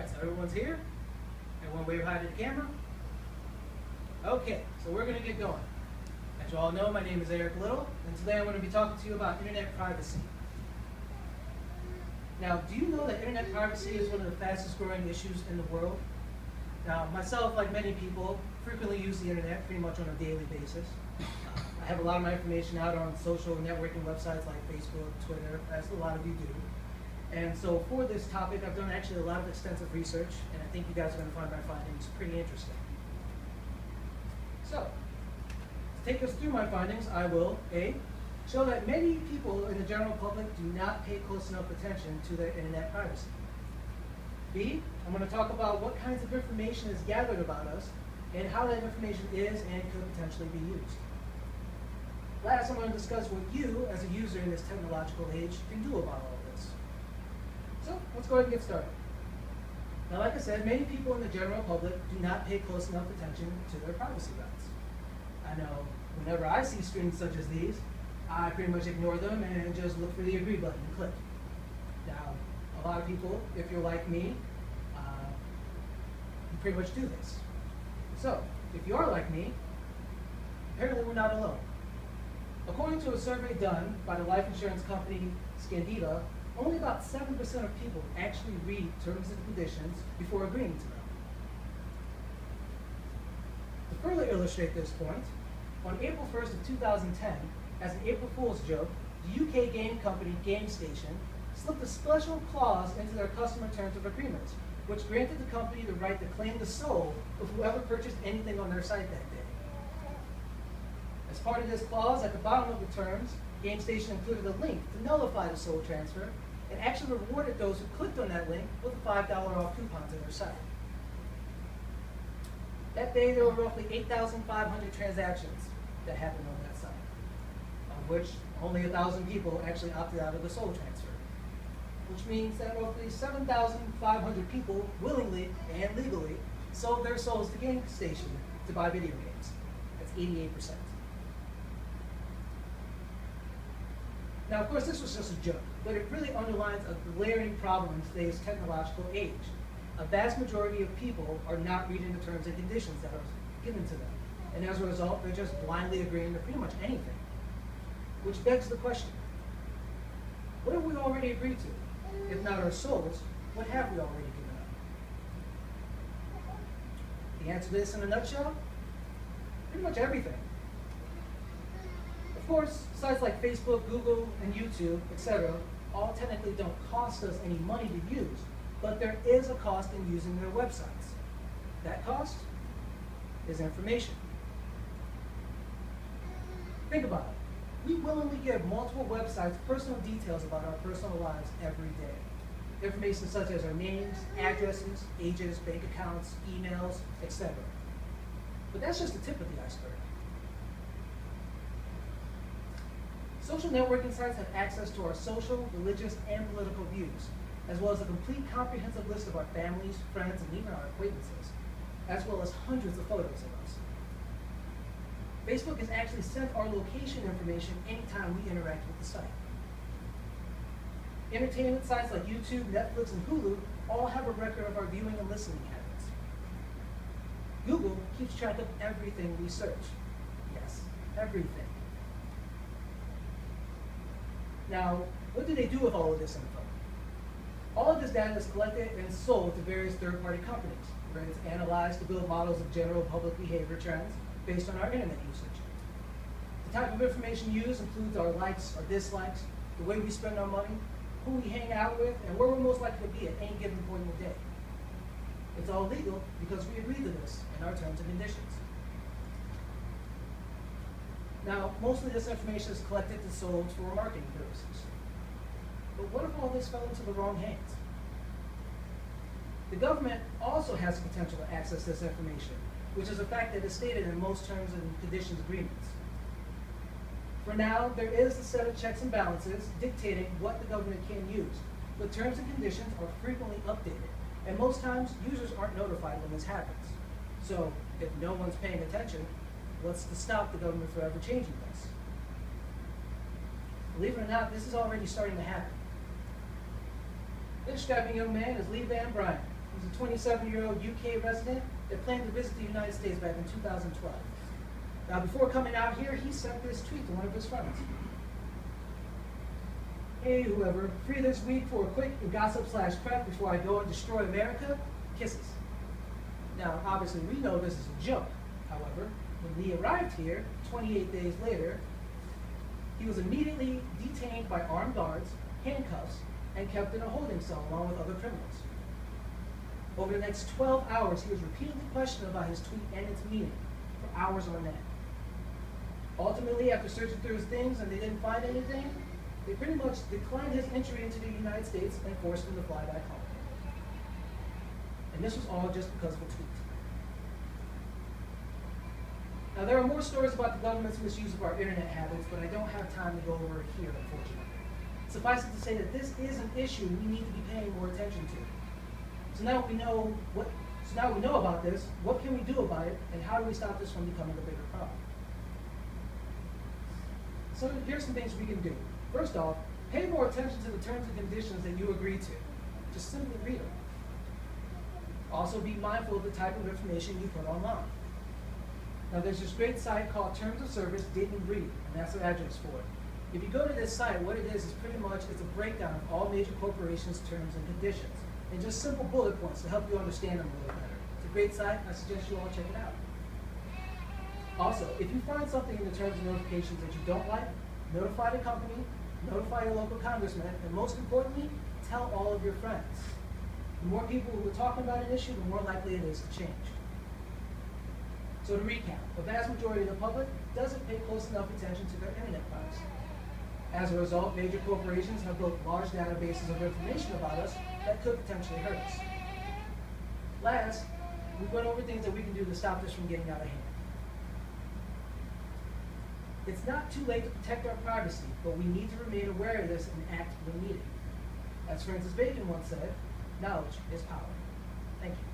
Alright, so everyone's here? Everyone wave hi to the camera? Okay, so we're going to get going. As you all know, my name is Eric Little, and today I'm going to be talking to you about internet privacy. Now, do you know that internet privacy is one of the fastest growing issues in the world? Now, myself, like many people, frequently use the internet pretty much on a daily basis. I have a lot of my information out on social networking websites like Facebook, Twitter, as a lot of you do. And so for this topic, I've done actually a lot of extensive research, and I think you guys are going to find my findings pretty interesting. So, to take us through my findings, I will, A, show that many people in the general public do not pay close enough attention to their internet privacy. B, I'm going to talk about what kinds of information is gathered about us and how that information is and could potentially be used. Last, I'm going to discuss what you, as a user in this technological age, can do about all of this. So, let's go ahead and get started. Now, like I said, many people in the general public do not pay close enough attention to their privacy rights. I know whenever I see screens such as these, I pretty much ignore them and just look for the agree button and click. Now, a lot of people, if you're like me, you pretty much do this. So, if you are like me, apparently we're not alone. According to a survey done by the life insurance company Scandiva, only about 7% of people actually read terms and conditions before agreeing to them. To further illustrate this point, on April 1st of 2010, as an April Fool's joke, the UK game company GameStation slipped a special clause into their customer terms of agreement, which granted the company the right to claim the soul of whoever purchased anything on their site that day. As part of this clause, at the bottom of the terms, GameStation included a link to nullify the soul transfer and actually rewarded those who clicked on that link with a $5 off coupon to their site. That day, there were roughly 8,500 transactions that happened on that site, of which only 1,000 people actually opted out of the soul transfer, which means that roughly 7,500 people willingly and legally sold their souls to GameStation to buy video games. That's 88%. Now, of course, this was just a joke, but it really underlines a glaring problem in today's technological age. A vast majority of people are not reading the terms and conditions that are given to them. And as a result, they're just blindly agreeing to pretty much anything. Which begs the question, what have we already agreed to? If not our souls, what have we already given up? The answer to this in a nutshell? Pretty much everything. Of course, sites like Facebook, Google, and YouTube, etc., all technically don't cost us any money to use, but there is a cost in using their websites. That cost is information. Think about it. We willingly give multiple websites personal details about our personal lives every day. Information such as our names, addresses, ages, bank accounts, emails, etc. But that's just the tip of the iceberg. Social networking sites have access to our social, religious, and political views, as well as a complete comprehensive list of our families, friends, and even our acquaintances, as well as hundreds of photos of us. Facebook has actually sent our location information anytime we interact with the site. Entertainment sites like YouTube, Netflix, and Hulu all have a record of our viewing and listening habits. Google keeps track of everything we search. Yes, everything. Now, what do they do with all of this info? All of this data is collected and sold to various third-party companies, where it's analyzed to build models of general public behavior trends based on our internet usage. The type of information used includes our likes, our dislikes, the way we spend our money, who we hang out with, and where we're most likely to be at any given point in the day. It's all legal because we agree to this in our terms and conditions. Now, most of this information is collected and sold for marketing purposes. But what if all this fell into the wrong hands? The government also has the potential to access this information, which is a fact that is stated in most terms and conditions agreements. For now, there is a set of checks and balances dictating what the government can use, but terms and conditions are frequently updated, and most times users aren't notified when this happens. So, if no one's paying attention, what's to stop the government from ever changing this? Believe it or not, this is already starting to happen. This strapping young man is Lee Van Bryant, He's a 27-year-old UK resident that planned to visit the United States back in 2012. Now, before coming out here, he sent this tweet to one of his friends. Hey, whoever, free this week for a quick gossip/prep before I go and destroy America. Kisses. Now, obviously, we know this is a joke. However, when Lee arrived here, 28 days later, he was immediately detained by armed guards, handcuffs, and kept in a holding cell along with other criminals. Over the next 12 hours, he was repeatedly questioned about his tweet and its meaning for hours on end. Ultimately, after searching through his things and they didn't find anything, they pretty much declined his entry into the United States and forced him to fly back home. And this was all just because of a tweet. Now, there are more stories about the government's misuse of our internet habits, but I don't have time to go over it here, unfortunately. Suffice it to say that this is an issue we need to be paying more attention to. So now we know about this, what can we do about it, and how do we stop this from becoming a bigger problem? So here's some things we can do. First off, pay more attention to the terms and conditions that you agree to. Just simply read them. Also, be mindful of the type of information you put online. Now, there's this great site called Terms of Service Didn't Read, and that's the address for it. If you go to this site, what it is pretty much it's a breakdown of all major corporations' terms and conditions, and just simple bullet points to help you understand them a little better. It's a great site. I suggest you all check it out. Also, if you find something in the terms and notifications that you don't like, notify the company, notify your local congressman, and most importantly, tell all of your friends. The more people who are talking about an issue, the more likely it is to change. So to recap, the vast majority of the public doesn't pay close enough attention to their internet privacy. As a result, major corporations have built large databases of information about us that could potentially hurt us. Last, we went over things that we can do to stop this from getting out of hand. It's not too late to protect our privacy, but we need to remain aware of this and act when needed. As Francis Bacon once said, knowledge is power. Thank you.